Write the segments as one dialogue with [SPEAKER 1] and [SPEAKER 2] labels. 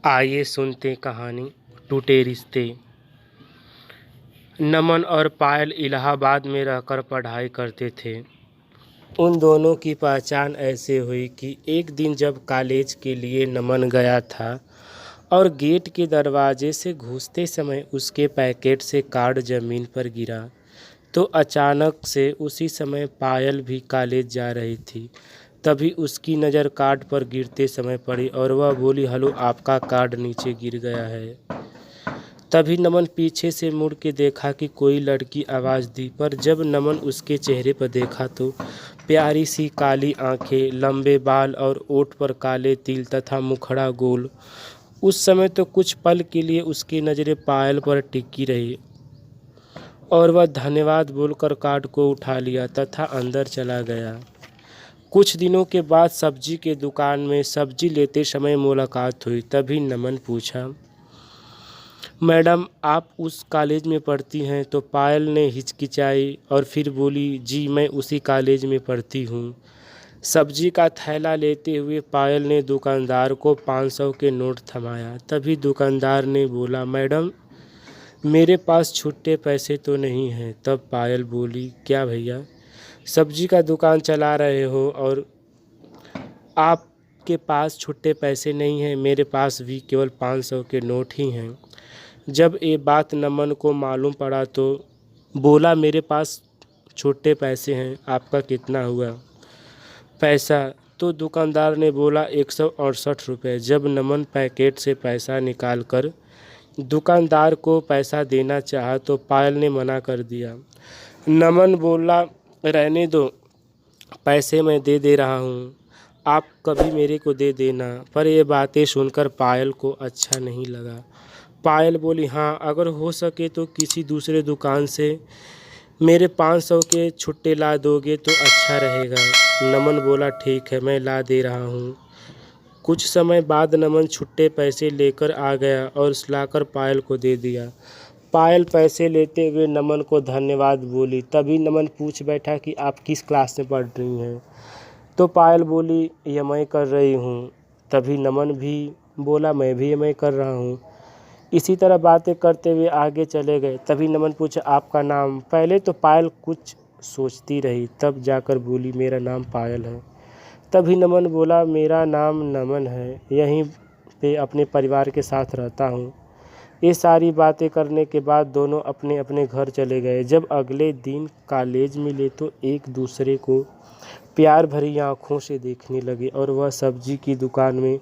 [SPEAKER 1] आइए सुनते कहानी टूटे रिश्ते। नमन और पायल इलाहाबाद में रहकर पढ़ाई करते थे। उन दोनों की पहचान ऐसे हुई कि एक दिन जब कॉलेज के लिए नमन गया था और गेट के दरवाजे से घुसते समय उसके पैकेट से कार्ड ज़मीन पर गिरा, तो अचानक से उसी समय पायल भी कॉलेज जा रही थी। तभी उसकी नज़र कार्ड पर गिरते समय पड़ी और वह बोली, हेलो, आपका कार्ड नीचे गिर गया है। तभी नमन पीछे से मुड़ के देखा कि कोई लड़की आवाज़ दी, पर जब नमन उसके चेहरे पर देखा तो प्यारी सी काली आंखें, लंबे बाल और ओठ पर काले तिल तथा मुखड़ा गोल। उस समय तो कुछ पल के लिए उसकी नज़रें पायल पर टिकी रही और वह धन्यवाद बोलकर कार्ड को उठा लिया तथा अंदर चला गया। कुछ दिनों के बाद सब्जी के दुकान में सब्जी लेते समय मुलाकात हुई। तभी नमन पूछा, मैडम, आप उस कॉलेज में पढ़ती हैं? तो पायल ने हिचकिचाई और फिर बोली, जी मैं उसी कॉलेज में पढ़ती हूँ। सब्जी का थैला लेते हुए पायल ने दुकानदार को 500 के नोट थमाया। तभी दुकानदार ने बोला, मैडम, मेरे पास छुट्टे पैसे तो नहीं हैं। तब पायल बोली, क्या भैया, सब्जी का दुकान चला रहे हो और आपके पास छुट्टे पैसे नहीं हैं? मेरे पास भी केवल 500 के नोट ही हैं। जब ये बात नमन को मालूम पड़ा तो बोला, मेरे पास छुट्टे पैसे हैं, आपका कितना हुआ पैसा? तो दुकानदार ने बोला, 168 रुपये। जब नमन पैकेट से पैसा निकालकर दुकानदार को पैसा देना चाहा तो पायल ने मना कर दिया। नमन बोला, रहने दो, पैसे मैं दे दे रहा हूँ, आप कभी मेरे को दे देना। पर ये बातें सुनकर पायल को अच्छा नहीं लगा। पायल बोली, हाँ, अगर हो सके तो किसी दूसरे दुकान से मेरे 500 के छुट्टे ला दोगे तो अच्छा रहेगा। नमन बोला, ठीक है, मैं ला दे रहा हूँ। कुछ समय बाद नमन छुट्टे पैसे लेकर आ गया और लाकर पायल को दे दिया। पायल पैसे लेते हुए नमन को धन्यवाद बोली। तभी नमन पूछ बैठा कि आप किस क्लास में पढ़ रही हैं? तो पायल बोली, एमए कर रही हूँ। तभी नमन भी बोला, मैं भी एमए कर रहा हूँ। इसी तरह बातें करते हुए आगे चले गए। तभी नमन पूछा, आपका नाम? पहले तो पायल कुछ सोचती रही, तब जाकर बोली, मेरा नाम पायल है। तभी नमन बोला, मेरा नाम नमन है, यहीं पे अपने परिवार के साथ रहता हूँ। ये सारी बातें करने के बाद दोनों अपने अपने घर चले गए। जब अगले दिन कॉलेज मिले तो एक दूसरे को प्यार भरी आंखों से देखने लगे और वह सब्जी की दुकान में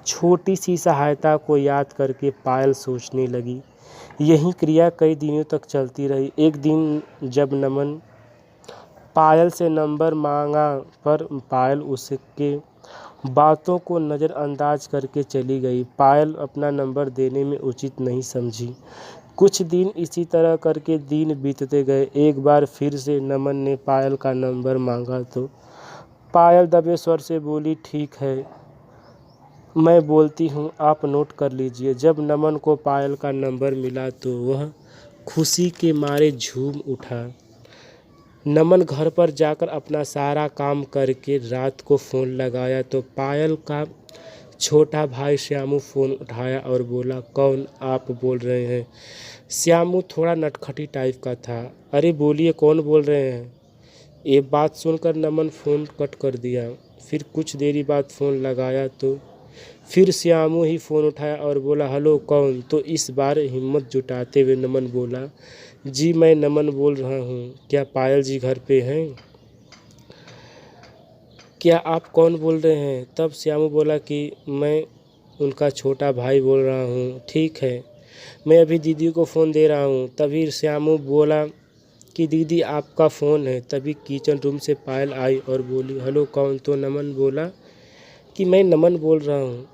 [SPEAKER 1] छोटी सी सहायता को याद करके पायल सोचने लगी। यही क्रिया कई दिनों तक चलती रही। एक दिन जब नमन पायल से नंबर मांगा पर पायल उसके बातों को नज़रअंदाज करके चली गई। पायल अपना नंबर देने में उचित नहीं समझी। कुछ दिन इसी तरह करके दिन बीतते गए। एक बार फिर से नमन ने पायल का नंबर मांगा तो पायल दबे स्वर से बोली, ठीक है, मैं बोलती हूँ, आप नोट कर लीजिए। जब नमन को पायल का नंबर मिला तो वह खुशी के मारे झूम उठा। नमन घर पर जाकर अपना सारा काम करके रात को फ़ोन लगाया तो पायल का छोटा भाई श्यामू फ़ोन उठाया और बोला, कौन? आप बोल रहे हैं? श्यामू थोड़ा नटखटी टाइप का था। अरे बोलिए, कौन बोल रहे हैं? ये बात सुनकर नमन फ़ोन कट कर दिया। फिर कुछ देरी बाद फ़ोन लगाया तो फिर श्यामू ही फ़ोन उठाया और बोला, हेलो, कौन? तो इस बार हिम्मत जुटाते हुए नमन बोला, जी मैं नमन बोल रहा हूँ, क्या पायल जी घर पे हैं? क्या आप कौन बोल रहे हैं? तब श्यामू बोला कि मैं उनका छोटा भाई बोल रहा हूँ। ठीक है, मैं अभी दीदी को फ़ोन दे रहा हूँ। तभी श्यामू बोला कि दीदी आपका फ़ोन है। तभी किचन रूम से पायल आई और बोली, हेलो, कौन? तो नमन बोला कि मैं नमन बोल रहा हूँ।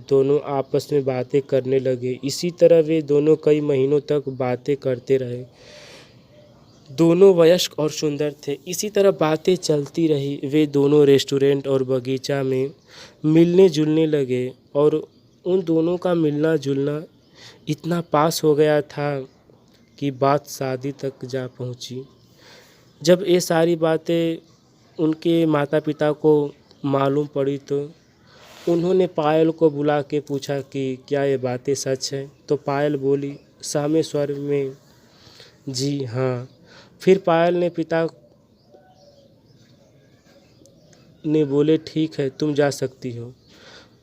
[SPEAKER 1] दोनों आपस में बातें करने लगे। इसी तरह वे दोनों कई महीनों तक बातें करते रहे। दोनों वयस्क और सुंदर थे। इसी तरह बातें चलती रही। वे दोनों रेस्टोरेंट और बगीचा में मिलने जुलने लगे और उन दोनों का मिलना जुलना इतना पास हो गया था कि बात शादी तक जा पहुंची। जब ये सारी बातें उनके माता पिता को मालूम पड़ी तो उन्होंने पायल को बुला के पूछा कि क्या ये बातें सच है। तो पायल बोली सहमे स्वर में, जी हाँ। फिर पायल ने पिता ने बोले ठीक है, तुम जा सकती हो।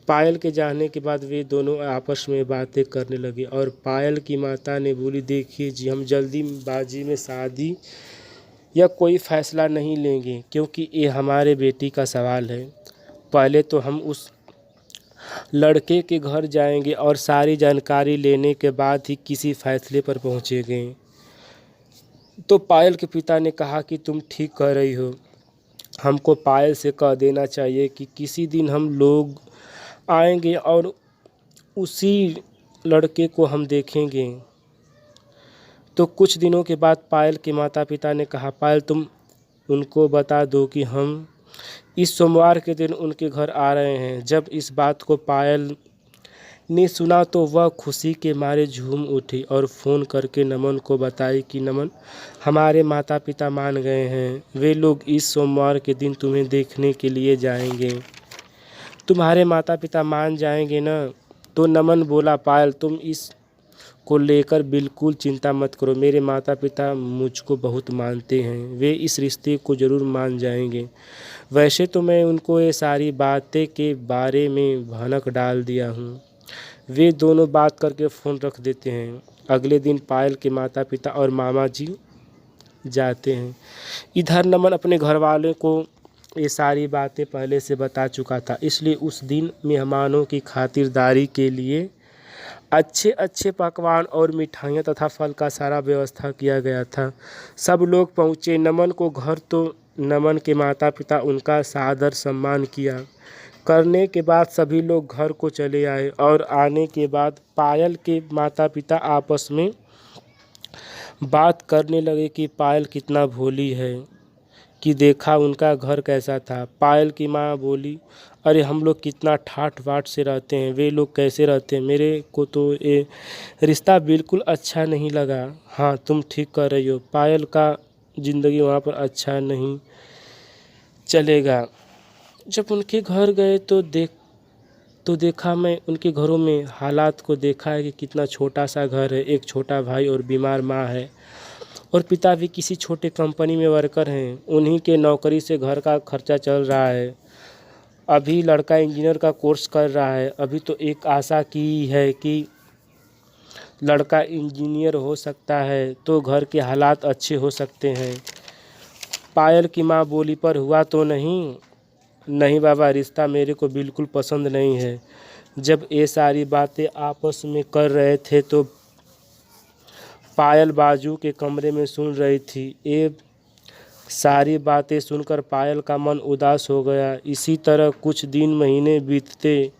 [SPEAKER 1] पायल के जाने के बाद वे दोनों आपस में बातें करने लगे और पायल की माता ने बोली देखिए जी, हम जल्दीबाजी में शादी या कोई फैसला नहीं लेंगे, क्योंकि ये हमारे बेटी का सवाल है। पहले तो हम उस लड़के के घर जाएंगे और सारी जानकारी लेने के बाद ही किसी फैसले पर पहुंचेंगे। तो पायल के पिता ने कहा कि तुम ठीक कह रही हो, हमको पायल से कह देना चाहिए कि किसी दिन हम लोग आएंगे और उसी लड़के को हम देखेंगे। तो कुछ दिनों के बाद पायल के माता पिता ने कहा पायल तुम उनको बता दो कि हम इस सोमवार के दिन उनके घर आ रहे हैं। जब इस बात को पायल ने सुना तो वह खुशी के मारे झूम उठी और फ़ोन करके नमन को बताई कि नमन, हमारे माता पिता मान गए हैं, वे लोग इस सोमवार के दिन तुम्हें देखने के लिए जाएंगे। तुम्हारे माता पिता मान जाएंगे ना? तो नमन बोला पायल तुम इस को लेकर बिल्कुल चिंता मत करो, मेरे माता पिता मुझको बहुत मानते हैं, वे इस रिश्ते को ज़रूर मान जाएंगे। वैसे तो मैं उनको ये सारी बातें के बारे में भनक डाल दिया हूँ। वे दोनों बात करके फ़ोन रख देते हैं। अगले दिन पायल के माता पिता और मामा जी जाते हैं। इधर नमन अपने घर वालों को ये सारी बातें पहले से बता चुका था, इसलिए उस दिन मेहमानों की खातिरदारी के लिए अच्छे अच्छे पकवान और मिठाइयाँ तथा फल का सारा व्यवस्था किया गया था। सब लोग पहुँचे नमन को घर, तो नमन के माता पिता उनका सादर सम्मान किया। करने के बाद सभी लोग घर को चले आए और आने के बाद पायल के माता पिता आपस में बात करने लगे कि पायल कितना भोली है, कि देखा उनका घर कैसा था। पायल की माँ बोली अरे हम लोग कितना ठाठ बाट से रहते हैं, वे लोग कैसे रहते हैं, मेरे को तो ये रिश्ता बिल्कुल अच्छा नहीं लगा। हाँ तुम ठीक कर रही हो, पायल का ज़िंदगी वहाँ पर अच्छा नहीं चलेगा। जब उनके घर गए तो देखा मैं उनके घरों में हालात को देखा है कि कितना छोटा सा घर है, एक छोटा भाई और बीमार माँ है, और पिता भी किसी छोटे कंपनी में वर्कर हैं। उन्हीं के नौकरी से घर का खर्चा चल रहा है। अभी लड़का इंजीनियर का कोर्स कर रहा है। अभी तो एक आशा की है कि लड़का इंजीनियर हो सकता है तो घर के हालात अच्छे हो सकते हैं। पायल की माँ बोली पर हुआ तो नहीं? नहीं बाबा, रिश्ता मेरे को बिल्कुल पसंद नहीं है। जब ये सारी बातें आपस में कर रहे थे तो पायल बाजू के कमरे में सुन रही थी। ये सारी बातें सुनकर पायल का मन उदास हो गया। इसी तरह कुछ दिन महीने बीतते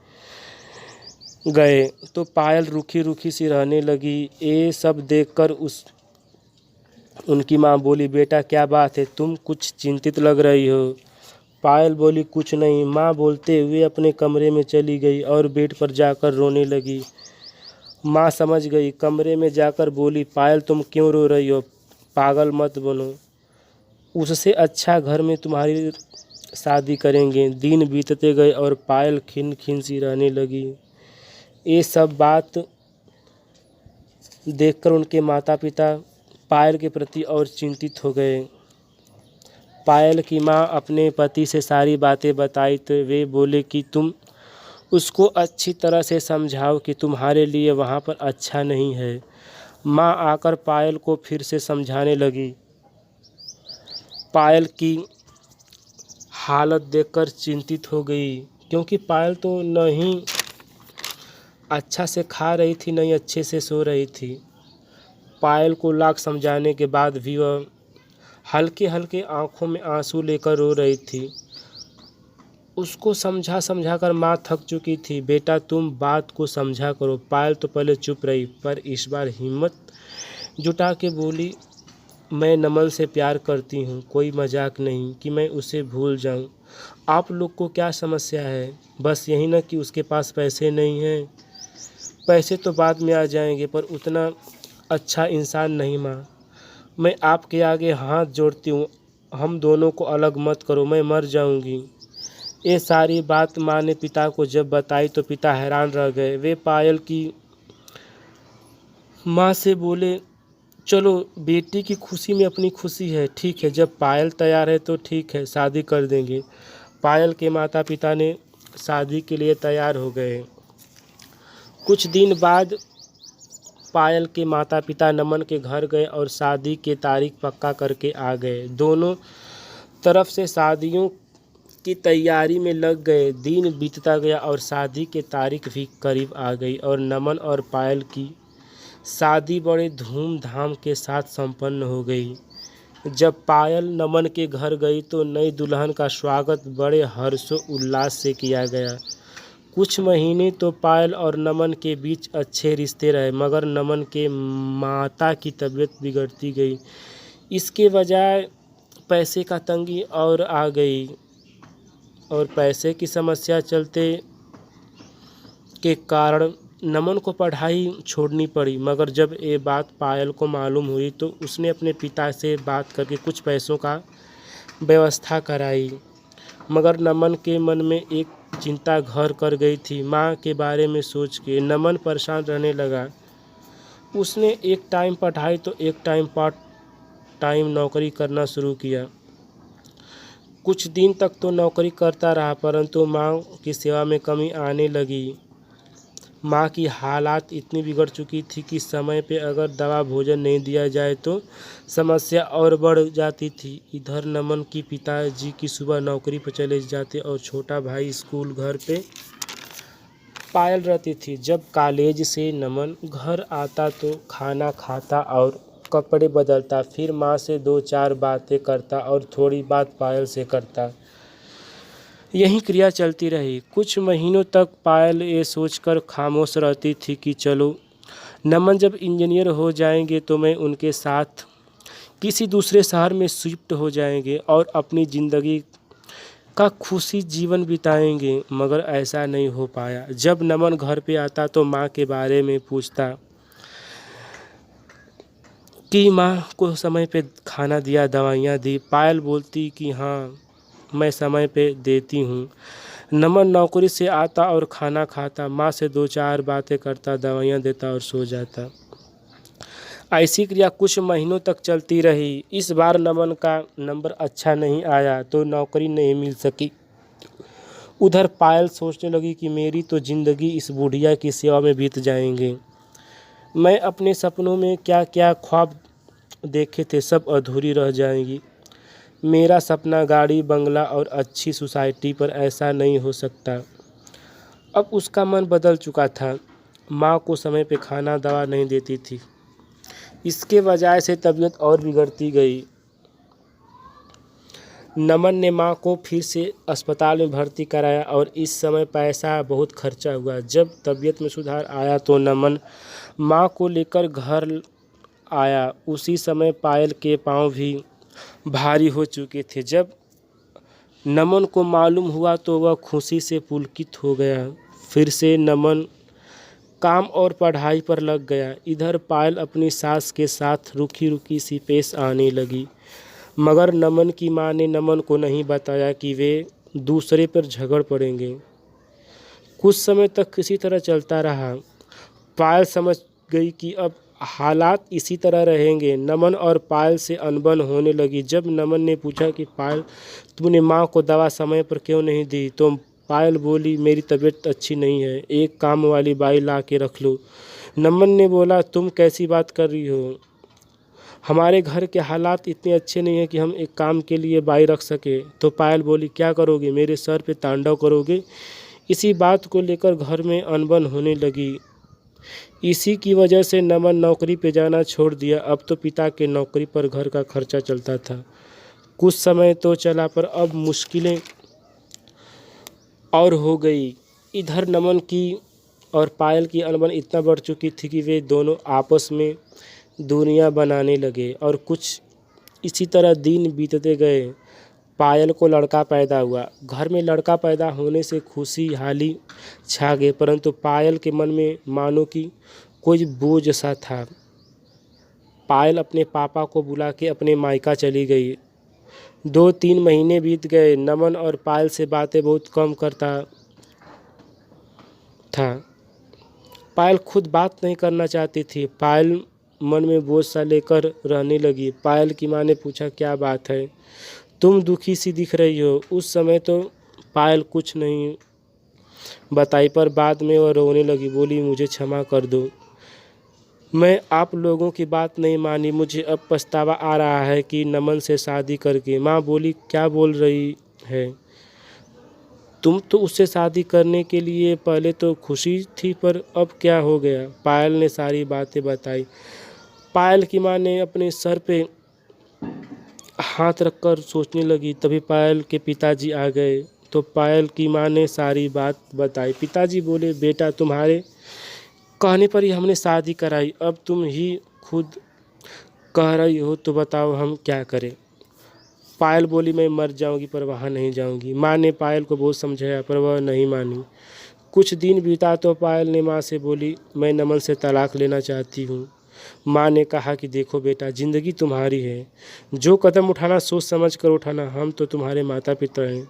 [SPEAKER 1] गए तो पायल रूखी रूखी सी रहने लगी। ये सब देखकर उनकी माँ बोली बेटा क्या बात है, तुम कुछ चिंतित लग रही हो। पायल बोली कुछ नहीं। माँ बोलते हुए अपने कमरे में चली गई और बेड पर जाकर रोने लगी। माँ समझ गई, कमरे में जाकर बोली पायल तुम क्यों रो रही हो, पागल मत बनो, उससे अच्छा घर में तुम्हारी शादी करेंगे। दिन बीतते गए और पायल खिन खिन सी रहने लगी। ये सब बात देखकर उनके माता पिता पायल के प्रति और चिंतित हो गए। पायल की माँ अपने पति से सारी बातें बताई तो वे बोले कि तुम उसको अच्छी तरह से समझाओ कि तुम्हारे लिए वहाँ पर अच्छा नहीं है। माँ आकर पायल को फिर से समझाने लगी। पायल की हालत देखकर चिंतित हो गई, क्योंकि पायल तो न ही अच्छा से खा रही थी न ही अच्छे से सो रही थी। पायल को लाख समझाने के बाद भी वह हल्के हल्के आंखों में आंसू लेकर रो रही थी। उसको समझा कर माँ थक चुकी थी। बेटा तुम बात को समझा करो। पायल तो पहले चुप रही, पर इस बार हिम्मत जुटा के बोली मैं नमन से प्यार करती हूँ, कोई मजाक नहीं कि मैं उसे भूल जाऊँ। आप लोग को क्या समस्या है? बस यही ना कि उसके पास पैसे नहीं हैं। पैसे तो बाद में आ जाएंगे, पर उतना अच्छा इंसान नहीं माँ। मैं आपके आगे हाथ जोड़ती हूँ, हम दोनों को अलग मत करो, मैं मर जाऊँगी। ये सारी बात माँ ने पिता को जब बताई तो पिता हैरान रह गए। वे पायल की माँ से बोले, चलो बेटी की खुशी में अपनी खुशी है, ठीक है, जब पायल तैयार है तो ठीक है, शादी कर देंगे। पायल के माता पिता ने शादी के लिए तैयार हो गए। कुछ दिन बाद पायल के माता पिता नमन के घर गए और शादी की तारीख पक्का करके आ गए। दोनों तरफ से शादियों की तैयारी में लग गए। दिन बीतता गया और शादी की तारीख भी करीब आ गई और नमन और पायल की शादी बड़े धूमधाम के साथ संपन्न हो गई। जब पायल नमन के घर गई तो नई दुल्हन का स्वागत बड़े हर्षो उल्लास से किया गया। कुछ महीने तो पायल और नमन के बीच अच्छे रिश्ते रहे, मगर नमन के माता की तबीयत बिगड़ती गई। इसके बजाय पैसे का तंगी और आ गई और पैसे की समस्या चलते के कारण नमन को पढ़ाई छोड़नी पड़ी। मगर जब ये बात पायल को मालूम हुई तो उसने अपने पिता से बात करके कुछ पैसों का व्यवस्था कराई। मगर नमन के मन में एक चिंता घर कर गई थी। माँ के बारे में सोच के नमन परेशान रहने लगा। उसने एक टाइम पढ़ाई तो एक टाइम पार्ट टाइम नौकरी करना शुरू किया। कुछ दिन तक तो नौकरी करता रहा, परंतु माँ की सेवा में कमी आने लगी। माँ की हालात इतनी बिगड़ चुकी थी कि समय पे अगर दवा भोजन नहीं दिया जाए तो समस्या और बढ़ जाती थी। इधर नमन की पिताजी की सुबह नौकरी पर चले जाते और छोटा भाई स्कूल घर पे पायल रहती थी। जब कॉलेज से नमन घर आता तो खाना खाता और कपड़े बदलता, फिर माँ से 2-4 बातें करता और थोड़ी बात पायल से करता। यही क्रिया चलती रही। कुछ महीनों तक पायल ये सोचकर खामोश रहती थी कि चलो नमन जब इंजीनियर हो जाएंगे तो मैं उनके साथ किसी दूसरे शहर में शिफ्ट हो जाएंगे और अपनी ज़िंदगी का खुशी जीवन बिताएंगे। मगर ऐसा नहीं हो पाया। जब नमन घर पे आता तो माँ के बारे में पूछता कि माँ को समय पे खाना दिया, दवाइयाँ दी। पायल बोलती कि हाँ, मैं समय पे देती हूँ। नमन नौकरी से आता और खाना खाता, माँ से 2-4 बातें करता, दवाइयाँ देता और सो जाता। ऐसी क्रिया कुछ महीनों तक चलती रही। इस बार नमन का नंबर अच्छा नहीं आया तो नौकरी नहीं मिल सकी। उधर पायल सोचने लगी कि मेरी तो ज़िंदगी इस बुढ़िया की सेवा में बीत जाएंगे। मैं अपने सपनों में क्या क्या ख्वाब देखे थे सब अधूरी रह जाएंगी। मेरा सपना गाड़ी बंगला और अच्छी सोसाइटी पर ऐसा नहीं हो सकता। अब उसका मन बदल चुका था। माँ को समय पे खाना दवा नहीं देती थी। इसके वजह से तबीयत और बिगड़ती गई। नमन ने माँ को फिर से अस्पताल में भर्ती कराया और इस समय पैसा बहुत खर्चा हुआ। जब तबीयत में सुधार आया तो नमन माँ को लेकर घर आया। उसी समय पायल के पाँव भी भारी हो चुके थे। जब नमन को मालूम हुआ तो वह खुशी से पुलकित हो गया। फिर से नमन काम और पढ़ाई पर लग गया। इधर पायल अपनी सास के साथ रुखी रुखी सी पेश आने लगी। मगर नमन की माँ ने नमन को नहीं बताया कि वे दूसरे पर झगड़ पड़ेंगे। कुछ समय तक किसी तरह चलता रहा। पायल समझ गई कि अब हालात इसी तरह रहेंगे। नमन और पायल से अनबन होने लगी। जब नमन ने पूछा कि पायल, तुमने माँ को दवा समय पर क्यों नहीं दी, तो पायल बोली, मेरी तबीयत अच्छी नहीं है, एक काम वाली बाई ला के रख लो। नमन ने बोला, तुम कैसी बात कर रही हो, हमारे घर के हालात इतने अच्छे नहीं हैं कि हम एक काम के लिए बाई रख सके। तो पायल बोली, क्या करोगे, मेरे सर पे तांडव करोगे। इसी बात को लेकर घर में अनबन होने लगी। इसी की वजह से नमन नौकरी पे जाना छोड़ दिया। अब तो पिता के नौकरी पर घर का खर्चा चलता था। कुछ समय तो चला पर अब मुश्किलें और हो गई। इधर नमन की और पायल की अनबन इतना बढ़ चुकी थी कि वे दोनों आपस में दूरियां बनाने लगे और कुछ इसी तरह दिन बीतते गए। पायल को लड़का पैदा हुआ। घर में लड़का पैदा होने से खुशहाली छा गई, परंतु पायल के मन में मानो कि कोई बोझ सा था। पायल अपने पापा को बुला के अपने मायका चली गई। 2-3 महीने बीत गए। नमन और पायल से बातें बहुत कम करता था। पायल खुद बात नहीं करना चाहती थी। पायल मन में बोझ सा लेकर रहने लगी। पायल की माँ ने पूछा, क्या बात है, तुम दुखी सी दिख रही हो। उस समय तो पायल कुछ नहीं बताई, पर बाद में वह रोने लगी। बोली, मुझे क्षमा कर दो, मैं आप लोगों की बात नहीं मानी। मुझे अब पछतावा आ रहा है कि नमन से शादी करके। माँ बोली, क्या बोल रही है, तुम तो उससे शादी करने के लिए पहले तो खुशी थी, पर अब क्या हो गया। पायल ने सारी बातें बताई। पायल की माँ ने अपने सर पे हाथ रखकर सोचने लगी। तभी पायल के पिताजी आ गए तो पायल की माँ ने सारी बात बताई। पिताजी बोले, बेटा, तुम्हारे कहने पर ही हमने शादी कराई, अब तुम ही खुद कह रही हो तो बताओ हम क्या करें। पायल बोली, मैं मर जाऊंगी पर वहाँ नहीं जाऊंगी। माँ ने पायल को बहुत समझाया पर वह नहीं मानी। कुछ दिन बीता तो पायल ने माँ से बोली, मैं नमन से तलाक लेना चाहती हूँ। माँ ने कहा कि देखो बेटा, ज़िंदगी तुम्हारी है, जो कदम उठाना सोच समझ कर उठाना। हम तो तुम्हारे माता पिता हैं,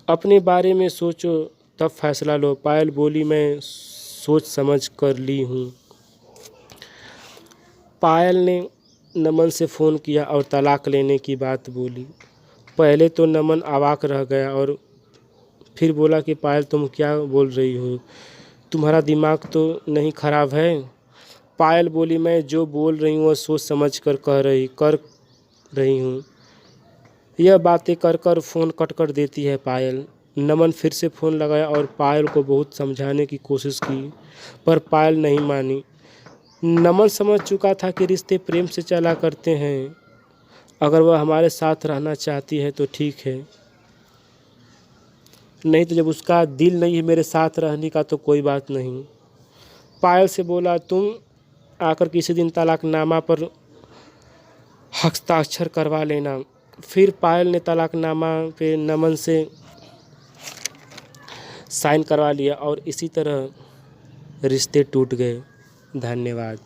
[SPEAKER 1] अपने बारे में सोचो तब फैसला लो। पायल बोली, मैं सोच समझ कर ली हूँ। पायल ने नमन से फ़ोन किया और तलाक लेने की बात बोली। पहले तो नमन अवाक रह गया और फिर बोला कि पायल, तुम क्या बोल रही हो, तुम्हारा दिमाग तो नहीं खराब है। पायल बोली, मैं जो बोल रही हूँ वह सोच समझ कर कर रही हूँ। यह बातें कर कर फ़ोन कट कर देती है पायल। नमन फिर से फ़ोन लगाया और पायल को बहुत समझाने की कोशिश की, पर पायल नहीं मानी। नमन समझ चुका था कि रिश्ते प्रेम से चला करते हैं। अगर वह हमारे साथ रहना चाहती है तो ठीक है, नहीं तो जब उसका दिल नहीं है मेरे साथ रहने का तो कोई बात नहीं। पायल से बोला, तुम आकर किसी दिन तलाकनामा पर हस्ताक्षर करवा लेना। फिर पायल ने तलाकनामा पे नमन से साइन करवा लिया और इसी तरह रिश्ते टूट गए। धन्यवाद।